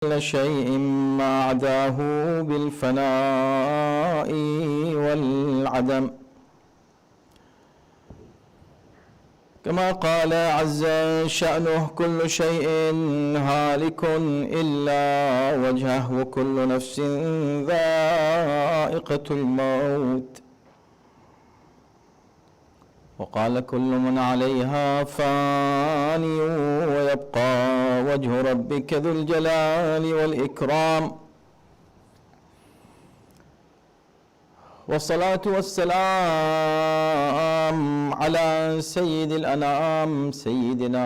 كل شيء ما عداه بالفناء والعدم، كما قال عز شأنه: كل شيء هالك إلا وجهه وكل نفس ذائقة الموت. وقال: كل من عليها فاني ويبقى وجه ربك ذو الجلال والإكرام. والصلاة والسلام على سيد الأنام سيدنا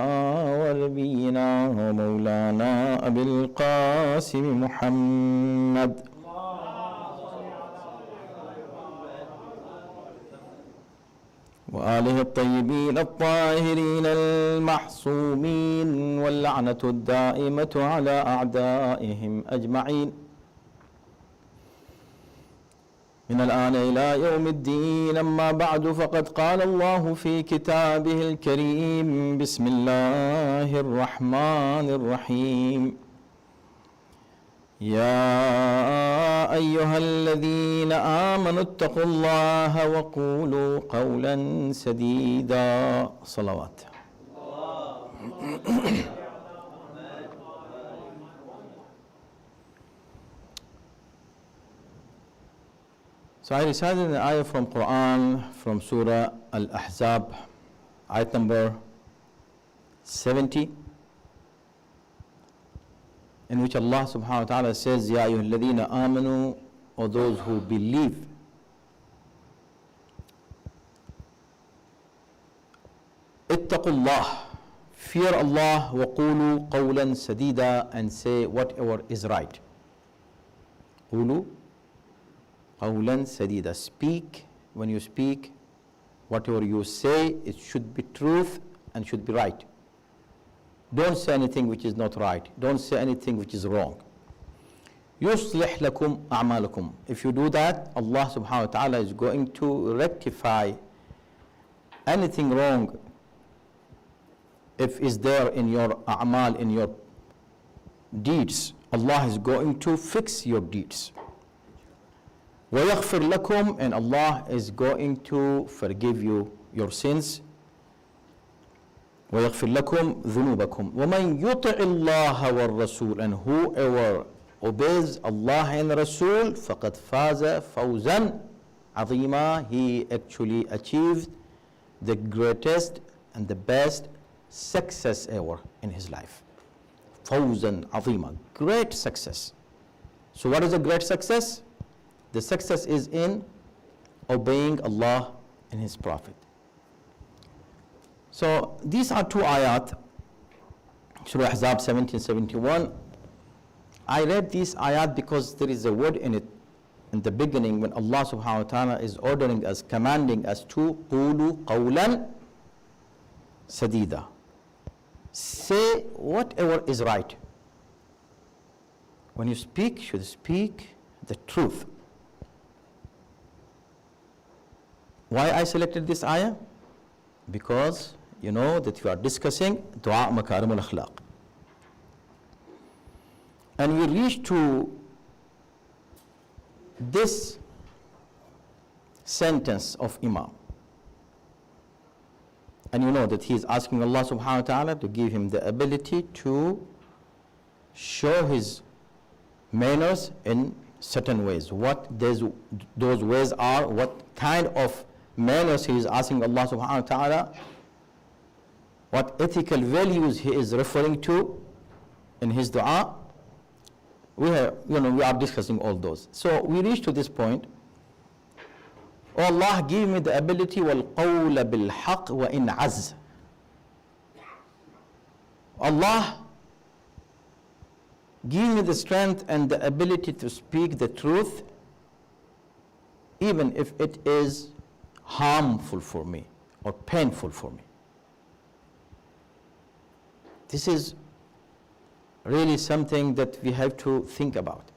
ونبينا ومولانا أبي القاسم محمد وآله الطيبين الطاهرين المحصومين، واللعنة الدائمة على أعدائهم أجمعين من الآن إلى يوم الدين. أما بعد، فقد قال الله في كتابه الكريم: بسم الله الرحمن الرحيم: يا أيها الذين آمنوا اتقوا الله وقولوا قولا سديدا. صلوات. So I recited an ayah from Quran, from Surah Al-Ahzab, ayat number 70, in which Allah subhanahu wa ta'ala says: Ya ayyuhalladhina amanu, or those who believe, ittaqullah, fear Allah, wa qulu qawlan sadida, and say whatever is right. Qulu qawlan sadida, speak. When you speak, whatever you say, it should be truth and should be right. Don't say anything which is not right. Don't say anything which is wrong. يُصْلِحْ لَكُمْ أَعْمَالَكُمْ. If you do that, Allah subhanahu wa ta'ala is going to rectify anything wrong if is there in your a'mal, in your deeds. Allah is going to fix your deeds. وَيَغْفِرْ لَكُمْ, and Allah is going to forgive you your sins. وَيَغْفِرْ لَكُمْ ذُنُوبَكُمْ وَمَنْ يُطِعِ اللَّهَ وَالرَّسُولَ, and whoever obeys Allah and Rasul, فَقَدْ فَازَ فَوْزًا عَظِيمًا, he actually achieved the greatest and the best success ever in his life. فَوْزًا عَظِيمًا, great success. So what is a great success? The success is in obeying Allah and His Prophet. So these are two ayat, Surah Ahzab 1771. I read these ayat because there is a word in it in the beginning when Allah subhanahu wa ta'ala is ordering us, commanding us to qulu qawlan sadida. Say whatever is right. When you speak, you should speak the truth. Why I selected this ayah? Because you know that you are discussing Dua Makarim al-Akhlaq. And we reach to this sentence of Imam. And you know that he is asking Allah subhanahu wa ta'ala to give him the ability to show his manners in certain ways. What those ways are, what kind of manners he is asking Allah subhanahu wa ta'ala, what ethical values he is referring to in his dua. We are discussing all those. So we reach to this point. Oh Allah, give me the ability وَالْقَوْلَ بِالْحَقِّ وَإِنْ عَزْ. Allah, give me the strength and the ability to speak the truth, even if it is harmful for me or painful for me. This is really something that we have to think about.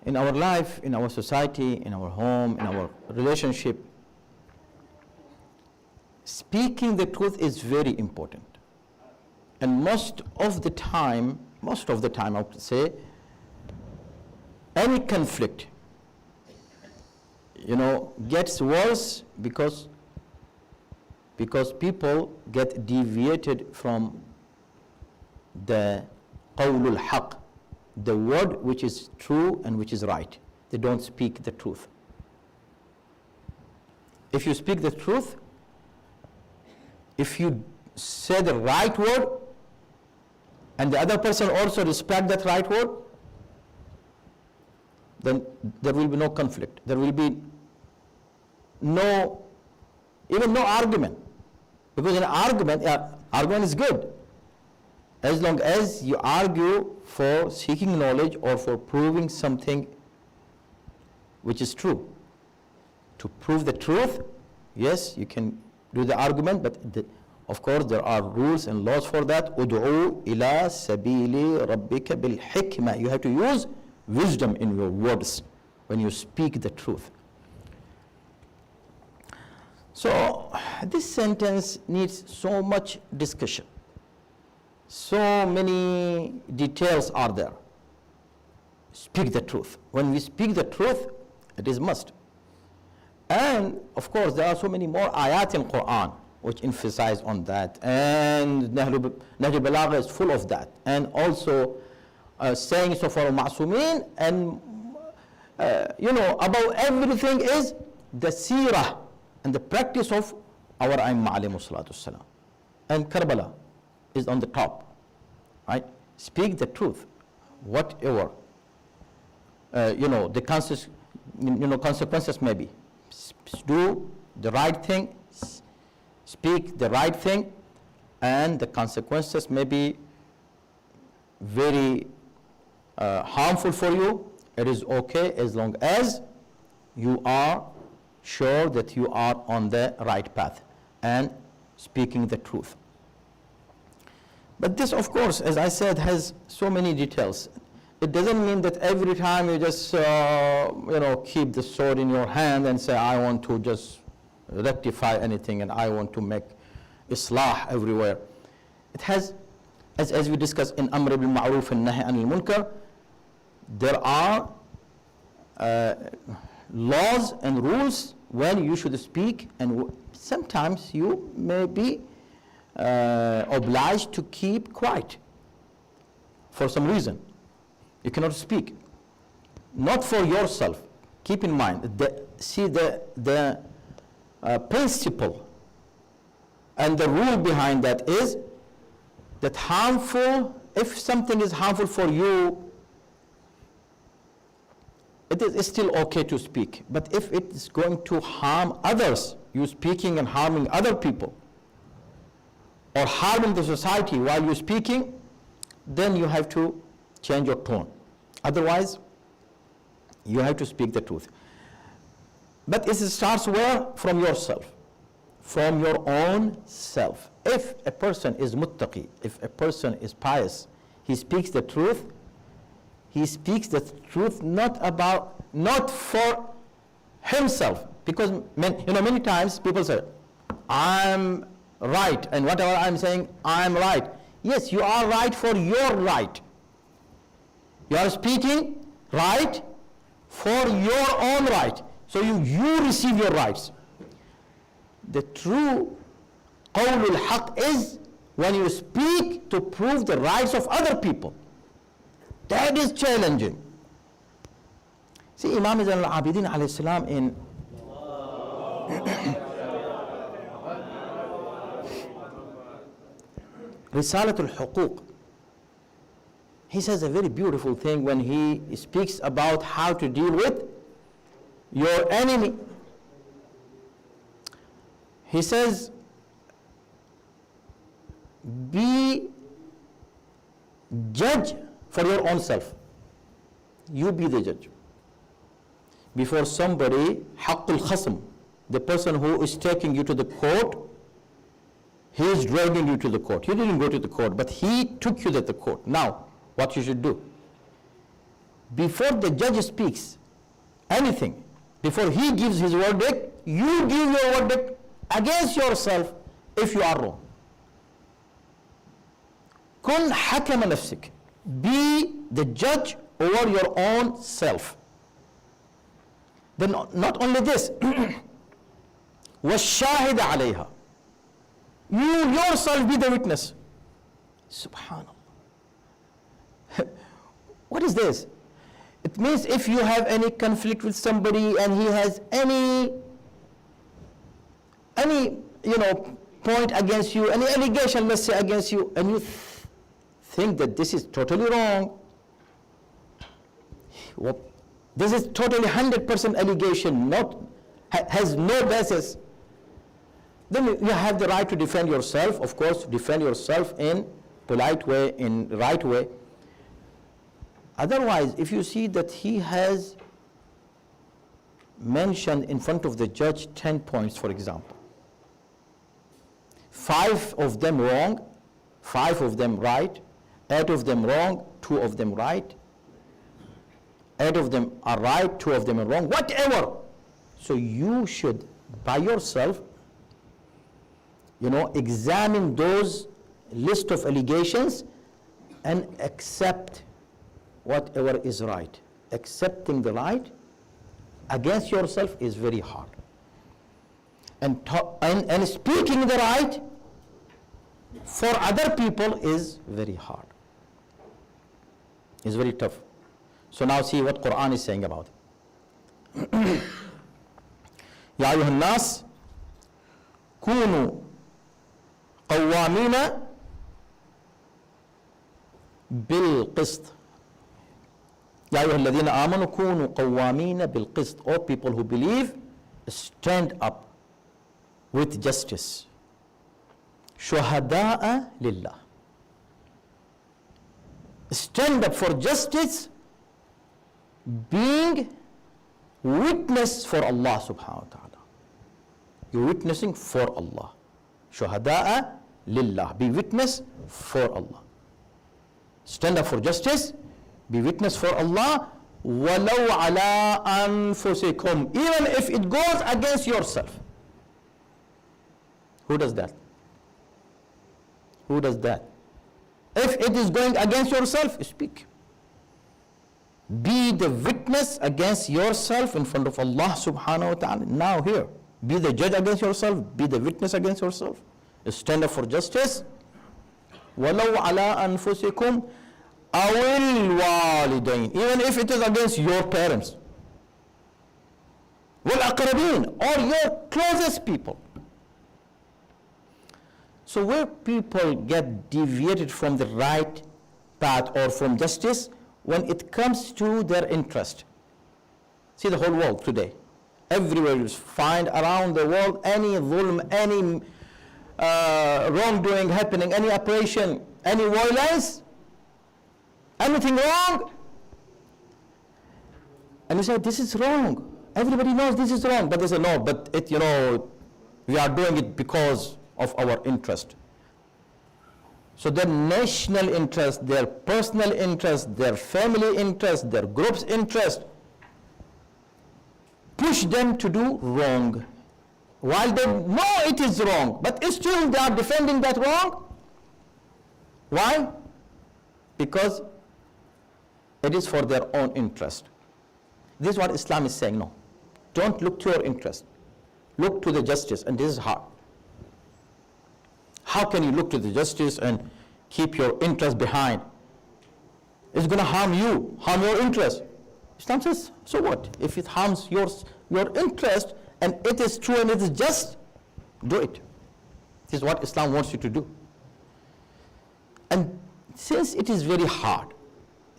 In our life, in our society, in our home, in our relationship, speaking the truth is very important. And most of the time, I would say, any conflict, gets worse because people get deviated from the qawlul haq, the word which is true and which is right. They don't speak the truth. If you speak the truth, if you say the right word, and the other person also respect that right word, then there will be no conflict. There will be no argument. Because an argument is good. As long as you argue for seeking knowledge or for proving something which is true. To prove the truth, yes, you can do the argument, but of course there are rules and laws for that. Ud'u ila sabili rabbika bil hikmah. You have to use wisdom in your words when you speak the truth. So this sentence needs so much discussion. So many details are there. Speak the truth. When we speak the truth, it is must. And of course, there are so many more ayat in Quran which emphasize on that. And Nahj Balagha is full of that. And also saying so for Ma'sumin. And above everything is the seerah and the practice of our Aimma alayhi salatu salam. And Karbala is on the top, right? Speak the truth, whatever, the consequences may be. Do the right thing, speak the right thing, and the consequences may be very harmful for you. It is okay as long as you are sure that you are on the right path and speaking the truth. But this, of course, as I said, has so many details. It doesn't mean that every time you just, keep the sword in your hand and say, I want to just rectify anything and I want to make islah everywhere. It has, as we discussed in Amr bil Ma'ruf and Nahy anil Munkar, there are laws and rules when you should speak, and sometimes you may be obliged to keep quiet for some reason. You cannot speak, not for yourself. Keep in mind, the principle and the rule behind that is that if something is harmful for you, it is still okay to speak. But if it is going to harm others, you speaking and harming other people, or harming the society while you're speaking, then you have to change your tone. Otherwise, you have to speak the truth. But it starts where? From yourself. From your own self. If a person is muttaqi, if a person is pious, he speaks the truth. He speaks the truth not for himself. Because many times people say, I'm right, and whatever I'm saying, I'm right. Yes, you are right for your right. You are speaking right for your own right. So you receive your rights. The true qawlul haq is when you speak to prove the rights of other people. That is challenging. See, Imam Zain al-Abidin alayhi salam in Risalat al-Huquq, he says a very beautiful thing when he speaks about how to deal with your enemy. He says, be judge for your own self. You be the judge. Before somebody, haqqul khasm, the person who is taking you to the court, he is dragging you to the court. You didn't go to the court, but he took you to the court. Now, what you should do? Before the judge speaks anything, before he gives his verdict, you give your verdict against yourself if you are wrong. كن حكم نفسك. Be the judge over your own self. Then not only this, والشاهد عليها. You yourself be the witness. Subhanallah. What is this? It means if you have any conflict with somebody and he has any point against you, any allegation, let's say, against you, and you think that this is totally wrong, this is totally 100% allegation, has no basis, then you have the right to defend yourself. Of course, defend yourself in polite way, in right way. Otherwise, if you see that he has mentioned in front of the judge 10 points, for example, 5 of them wrong, 5 of them right, 8 of them wrong, 2 of them right, 8 of them are right, 2 of them are wrong, whatever. So you should, by yourself, examine those list of allegations and accept whatever is right. Accepting the right against yourself is very hard. And speaking the right for other people is very hard. It's very tough. So now see what Quran is saying about it. يا أيها الناس كونوا قوامين بالقسط. يا أيها الذين آمنوا كونوا قوامين بالقسط. All people who believe, stand up with justice. شهداء لله. Stand up for justice, being witness for Allah subhanahu wa ta'ala. You're witnessing for Allah. شهداء لله. Be witness for Allah. Stand up for justice, be witness for Allah. وَلَوْ عَلَىٰ أَنفُسِكُمْ. Even if it goes against yourself. Who does that? Who does that? If it is going against yourself, speak. Be the witness against yourself in front of Allah subhanahu wa ta'ala. Now here, be the judge against yourself, be the witness against yourself. Stand up for justice. وَلَوْ عَلَىٰ أَنفُسِكُمْ أَوِ الْوَالِدَيْنِ. Even if it is against your parents. وَالْأَقْرَبِينَ. Or your closest people. So where people get deviated from the right path or from justice, when it comes to their interest. See the whole world today. Everywhere you find around the world any dhulm, any wrongdoing happening, any oppression, any violence, anything wrong. And you say, this is wrong. Everybody knows this is wrong. But they say, no, but we are doing it because of our interest. So their national interest, their personal interest, their family interest, their group's interest, push them to do wrong. While they know it is wrong, but still they are defending that wrong. Why? Because it is for their own interest. This is what Islam is saying. No, don't look to your interest. Look to the justice, and this is hard. How can you look to the justice and keep your interest behind? It's going to harm you, harm your interest. Islam says, so what? If it harms your interest and it is true and it is just, do it. This is what Islam wants you to do. And since it is very hard,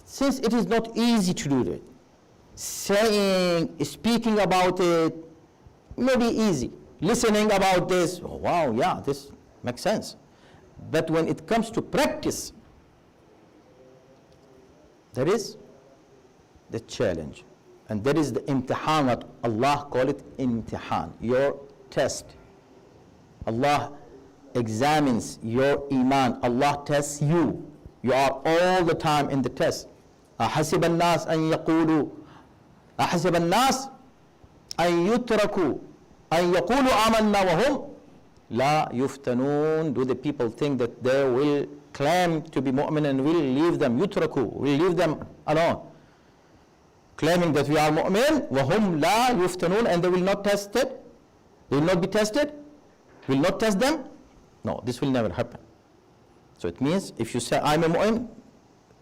since it is not easy to do it, speaking about it may be easy. Listening about this, oh, wow, yeah, this makes sense. But when it comes to practice, there is the challenge. And there is the imtihan, what Allah call it imtihan, your test. Allah examines your iman. Allah tests you. You are all the time in the test. أحسب الناس أن يقولوا أحسب الناس أن يتركوا أن يقولوا آمنا وهم لا يفتنون. Do the people think that they will claim to be mu'min and we'll leave them, yutraku, we'll leave them alone. Claiming that we are mu'min, وَهُمْ لَا يُفْتَنُونَ, and they will not test it, they will not be tested, will not test them. No, this will never happen. So it means if you say, I'm a mu'min,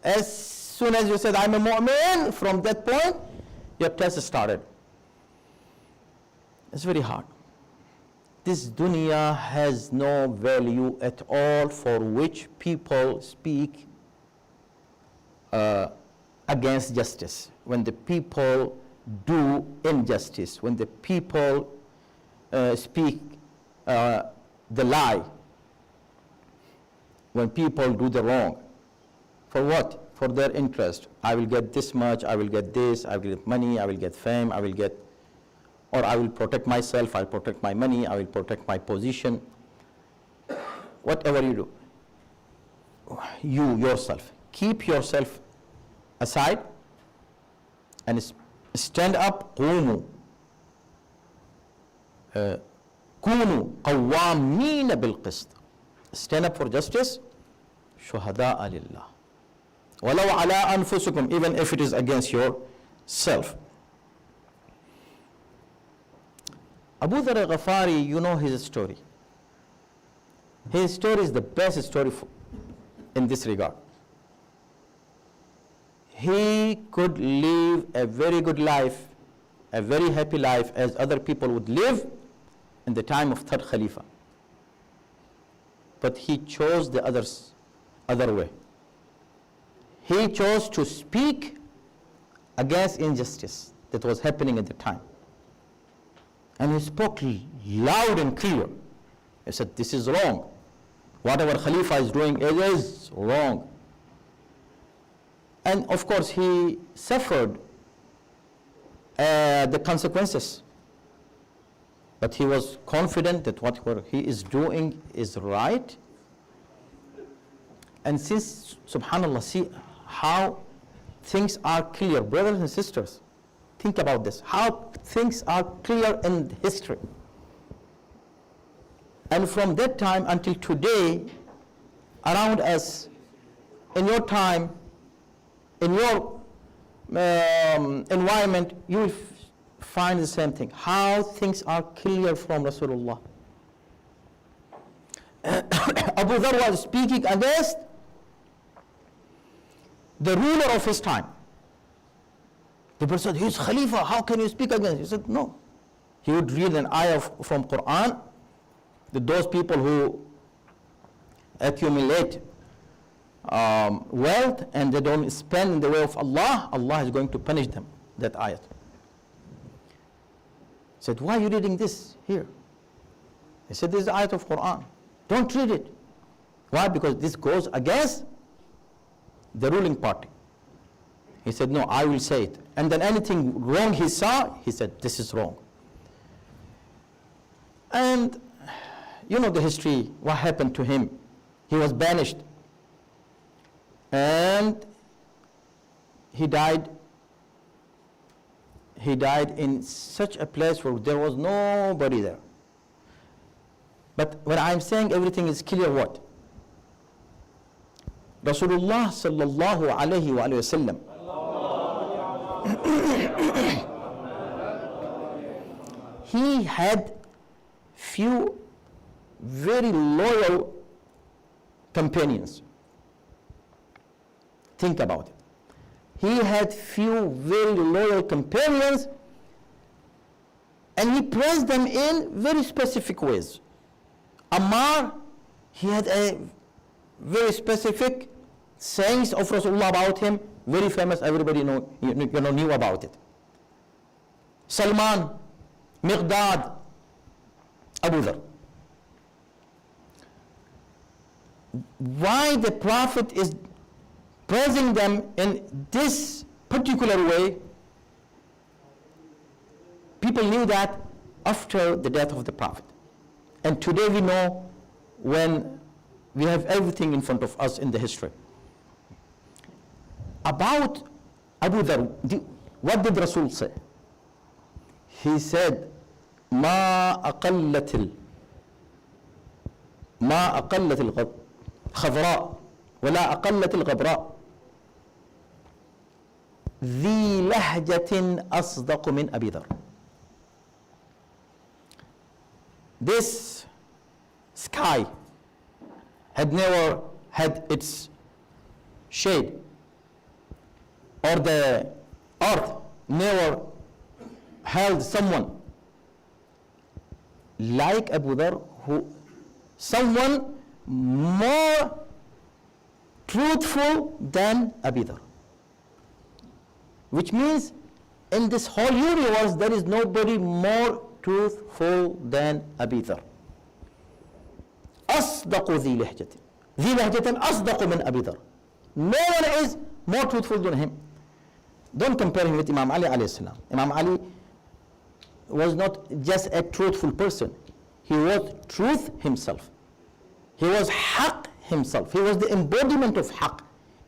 as soon as you said, I'm a mu'min, from that point, your test started. It's very hard. This dunya has no value at all for which people speak against justice. When the people do injustice, when the people speak the lie, when people do the wrong. For what? For their interest. I will get this much, I will get this, I will get money, I will get fame, I will get, or I will protect myself, I will protect my money, I will protect my position. Whatever you do, you yourself, keep yourself aside and stand up. قوموا كونوا قوامين بالقسط. Stand up for justice. شهداء لله ولو على أنفسكم, even if it is against yourself. Abu Dharr al-Ghafari, you know his story. His story is the best story in this regard. He could live a very good life, a very happy life as other people would live in the time of third Khalifa. But he chose the other way. He chose to speak against injustice that was happening at the time. And he spoke loud and clear. He said, this is wrong. Whatever Khalifa is doing, it is wrong. And of course, he suffered the consequences. But he was confident that what he is doing is right. And since, subhanAllah, see how things are clear, brothers and sisters. Think about this, how things are clear in history. And from that time until today, around us, in your time, in your environment, you will find the same thing. How things are clear from Rasulullah. Abu Dharr was speaking against the ruler of his time. The person said, he's Khalifa, how can you speak against? He said, no. He would read an ayah from Quran, that those people who accumulate wealth and they don't spend in the way of Allah, Allah is going to punish them, that ayah. He said, why are you reading this here? He said, this is the ayah of Quran. Don't read it. Why? Because this goes against the ruling party. He said, no, I will say it. And then anything wrong he saw, he said, this is wrong. And you know the history, what happened to him. He was banished. And he died in such a place where there was nobody there. But when I'm saying everything is clear, what? Rasulullah sallallahu alayhi wa sallam, he had few very loyal companions. Think about it. He had few very loyal companions, and he praised them in very specific ways. Ammar, he had a very specific sayings of Rasulullah about him, very famous, everybody knew about it. Salman, Miqdad, Abu Dharr. Why the Prophet is praising them in this particular way? People knew that after the death of the Prophet. And today we know, when we have everything in front of us in the history. About Abu Dharr, what did Rasul say? He said, ما أقلت الخضراء ولا أقلت الغبراء ذي لهجة أصدق من أبي ذر. This sky had never had its shade, or the earth never held someone like Abu Dhar, someone more truthful than Abu Dhar. Which means in this whole universe there is nobody more truthful than Abu Dhar. أصدق ذي لهجة أصدق من أبي ذر. No one is more truthful than him. Don't compare him with Imam Ali alayhi salam. Imam Ali was not just a truthful person. He was truth himself. He was haqq himself. He was the embodiment of haqq,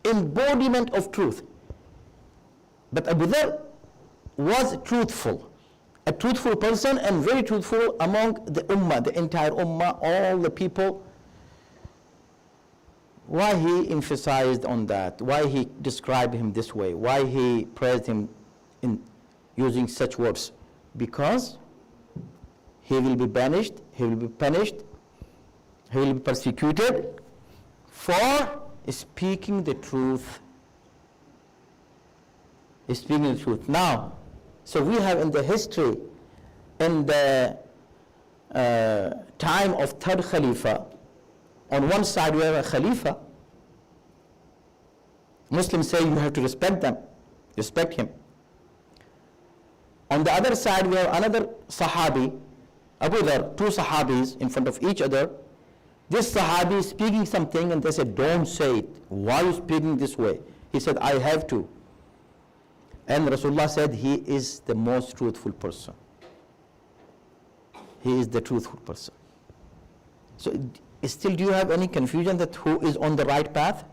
embodiment of truth. But Abu Dhar was truthful, a truthful person and very truthful among the ummah, the entire ummah, all the people. Why he emphasized on that? Why he described him this way? Why he praised him in using such words? Because he will be banished, he will be punished, he will be persecuted for speaking the truth. Speaking the truth. Now, so we have in the history, in the time of third Khalifa, on one side we have a Khalifa. Muslims say you have to respect them, respect him. On the other side we have another Sahabi, Abu Dhar, two Sahabis in front of each other. This Sahabi is speaking something and they said, don't say it. Why are you speaking this way? He said, I have to. And Rasulullah said, he is the most truthful person. He is the truthful person. So still, do you have any confusion that who is on the right path?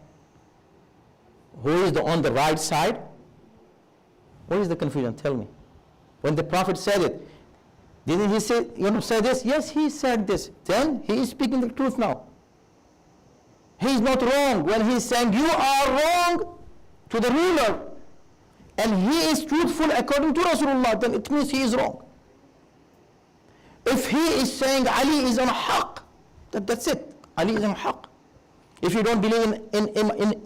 Who is on the right side? What is the confusion? Tell me. When the Prophet said it, didn't he say, say this? Yes, he said this. Then he is speaking the truth now. He is not wrong when he is saying, you are wrong to the ruler. And he is truthful according to Rasulullah, then it means he is wrong. If he is saying Ali is on haqq, that's it. Ali is on haqq. If you don't believe in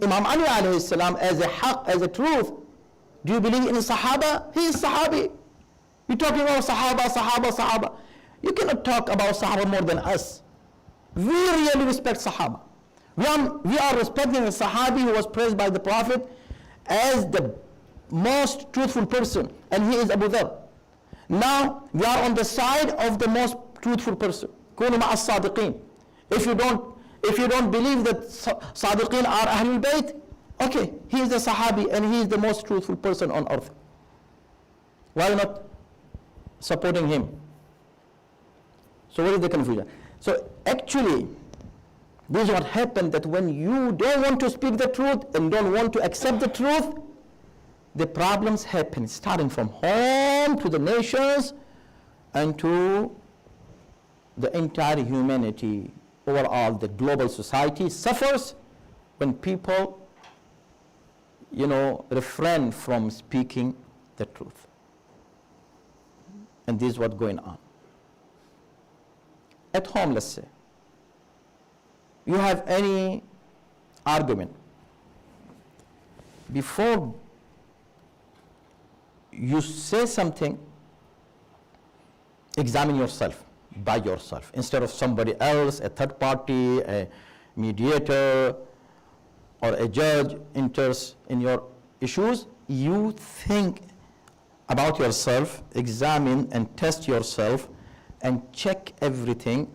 Imam Ali alayhi salam as a haqq, as a truth, do you believe in Sahaba? He is Sahabi. You're talking about Sahaba. You cannot talk about Sahaba more than us. We really respect Sahaba. We are respecting a Sahabi who was praised by the Prophet as the most truthful person, and he is Abu Dhar. Now we are on the side of the most truthful person. Kunu ma'a as-sadiqeen. If you don't believe that Sadiqeen are Ahlul Bayt, okay, he is the Sahabi and he is the most truthful person on earth. Why not supporting him? So what is the confusion? So actually, this is what happened, that when you don't want to speak the truth and don't want to accept the truth, the problems happen, starting from home to the nations and to the entire humanity. Overall, the global society suffers when people, refrain from speaking the truth. And this is what's going on. At home, let's say, you have any argument, before you say something, examine yourself by yourself instead of somebody else, a third party, a mediator, or a judge enters in your issues. You think about yourself, examine and test yourself and check everything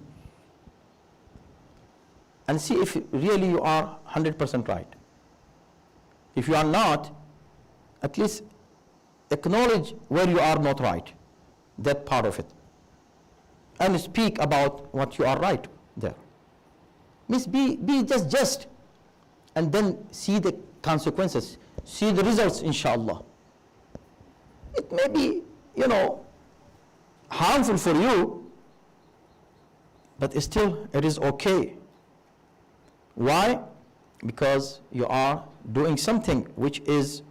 and see if really you are 100% right. If you are not, at least acknowledge where you are not right, that part of it, and speak about what you are right there. Means be just, and then see the consequences, see the results, inshallah. It may be, harmful for you, but still it is okay. Why? because you are doing something which is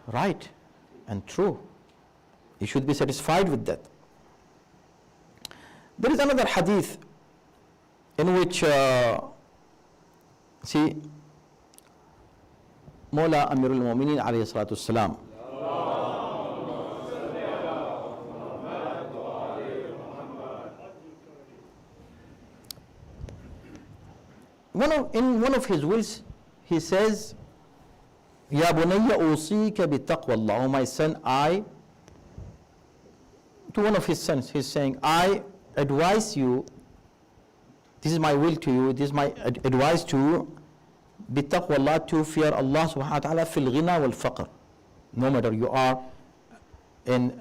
right and true. You should be satisfied with that. There is another hadith in which, see, Mawla Amirul Mu'minin alayhi salatu wassalam, in one of his wills, he says, Ya bunayya usika bi taqwa Allah. Oh my son, to one of his sons, he's saying, I advise you, this is my will to you, this is my advice to you, bi taqwa Allah, to fear Allah subhanahu wa ta'ala fil ghina wal faqr. No matter you are in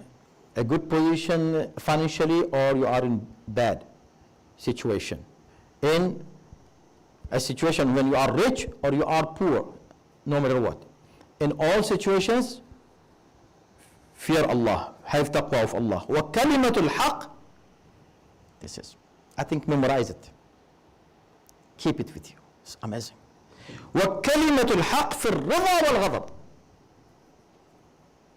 a good position financially or you are in bad situation. In a situation when you are rich or you are poor, no matter what. In all situations, fear Allah, have taqwa of Allah. Wa kalimatul haqq, this is, I think memorize it. Keep it with you. It's amazing. Wa kalimatul haqq fi ar-ridha wal ghadab.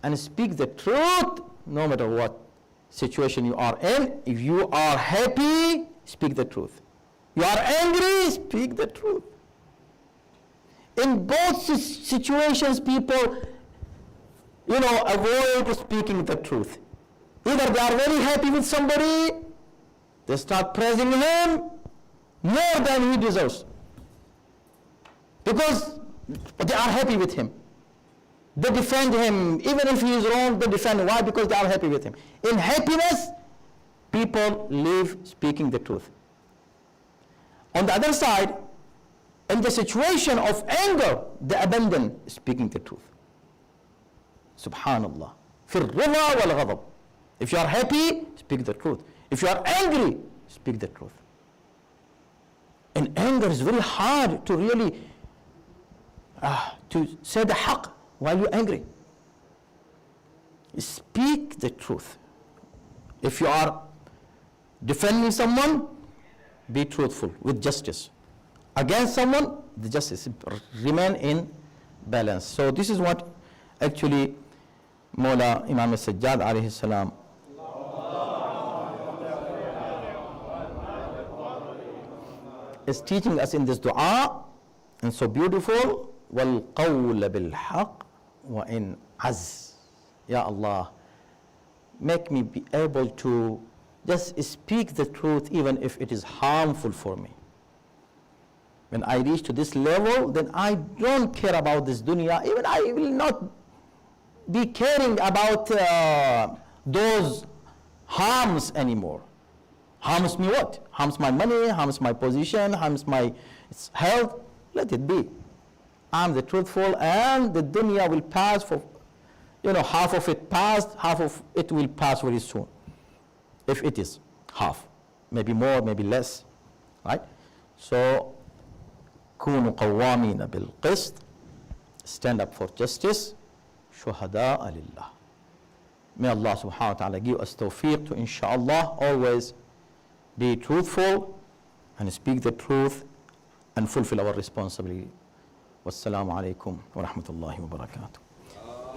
And speak the truth no matter what situation you are in. If you are happy, speak the truth. You are angry, speak the truth. In both situations, people, avoid speaking the truth. Either they are very happy with somebody, they start praising him more than he deserves, because they are happy with him. They defend him, even if he is wrong, they defend him. Why? Because they are happy with him. In happiness, people live speaking the truth. On the other side, in the situation of anger, they abandon speaking the truth. Subhanallah. فِي الرِّضَى وَالْغَضَبِ. If you are happy, speak the truth. If you are angry, speak the truth. In anger, it's very hard to really to say the haqq while you're angry. Speak the truth. If you are defending someone, be truthful with justice. Against someone, the justice remain in balance. So this is what actually Mawla Imam al-Sajjad alayhi salam is teaching us in this dua, and so beautiful. وَالْقَوْلَ بِالْحَقِّ وَإِنْ عَزْ. Ya Allah, make me be able to just speak the truth even if it is harmful for me. When I reach to this level, then I don't care about this dunya. Even I will not be caring about those harms anymore. Harms me what? Harms my money, harms my position, harms my health. Let it be. I'm the truthful, and the dunya will pass for, half of it passed, half of it will pass very soon. If it is half, maybe more, maybe less, right? So, كونوا قوامين بالقسط, stand up for justice, شهداء لله. May Allah subhanahu wa ta'ala give us tawfiq to, inshallah, always be truthful and speak the truth and fulfill our responsibility. Wassalamu alaikum wa rahmatullahi wa barakatuh.